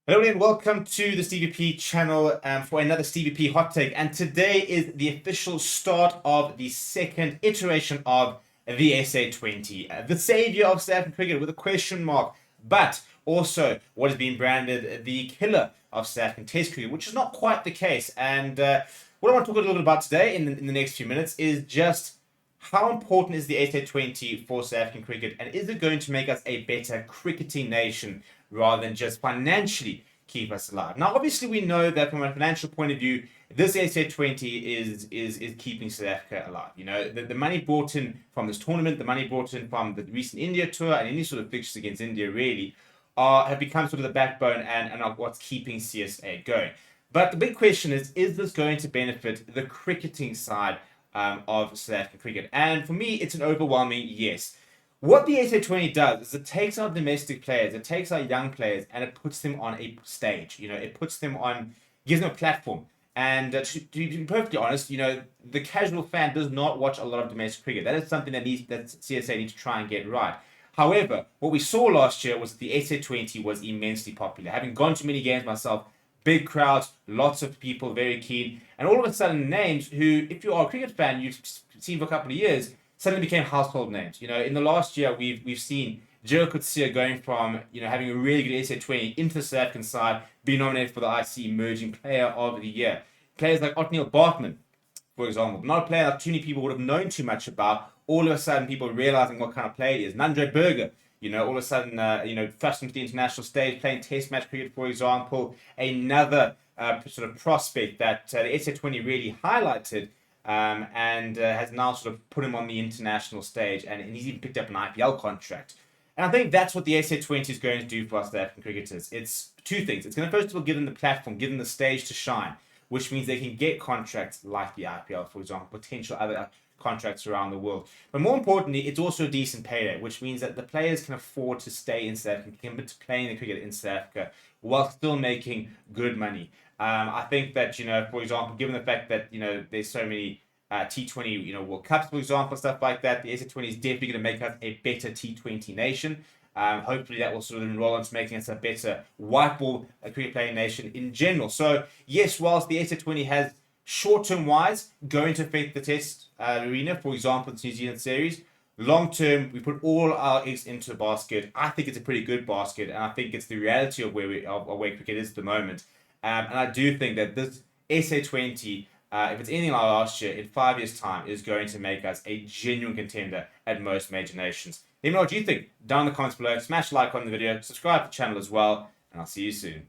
Hello and welcome to the Stevie P channel for another Stevie P hot take. And today is the official start of the second iteration of the SA20, the savior of South African cricket with a question mark, but also what has been branded the killer of South African Test cricket, which is not quite the case. And what I want to talk a little bit about today in the next few minutes is just how important is the SA20 for South African cricket, and is it going to make us a better cricketing nation rather than just financially keep us alive? Now, obviously, we know that from a financial point of view, this SA20 is keeping South Africa alive. You know, the money brought in from this tournament, the money brought in from the recent India tour, and any sort of fixtures against India really have become sort of the backbone and are what's keeping CSA going. But the big question is this going to benefit the cricketing side of South African cricket? And for me, it's an overwhelming yes. What the SA20 does is it takes our domestic players, it takes our young players, and it puts them on a stage. You know, it puts them on, gives them a platform. And to be perfectly honest, you know, the casual fan does not watch a lot of domestic cricket. That is something that CSA needs to try and get right. However, what we saw last year was that the SA20 was immensely popular. Having gone to many games myself, big crowds, lots of people very keen, and all of a sudden names who, if you are a cricket fan, you've seen for a couple of years, suddenly became household names. You know, in the last year, we've seen Joe Coetzee going from, you know, having a really good SA20 into the South African side, being nominated for the IC Emerging Player of the Year. Players like Otniel Bartman, for example, not a player that too many people would have known too much about. All of a sudden, people realizing what kind of player he is. Nandre Berger, you know, all of a sudden, thrust into the international stage, playing Test match cricket, for example. Another sort of prospect that the SA20 really highlighted and has now sort of put him on the international stage, and he's even picked up an IPL contract. And I think that's what the SA20 is going to do for us South African cricketers. It's two things. It's going to first of all give them the platform, give them the stage to shine, which means they can get contracts like the IPL, for example, potential other contracts around the world. But more importantly, it's also a decent payday, which means that the players can afford to stay in South Africa, can play in the cricket in South Africa while still making good money. I think that, you know, for example, given the fact that, you know, there's so many T20, you know, World Cups, for example, stuff like that, the SA20 is definitely going to make us a better T20 nation. Hopefully that will sort of enroll into making us a better white ball cricket playing nation in general. So yes, whilst the SA20 has short-term wise going to affect the test arena, for example, the New Zealand series, long-term, we put all our eggs into the basket. I think it's a pretty good basket, and I think it's the reality of where cricket is at the moment. And I do think that this SA20, if it's anything like last year, in 5 years' time, is going to make us a genuine contender at most major nations. Let me know what you think down in the comments below. Smash like on the video, subscribe to the channel as well, and I'll see you soon.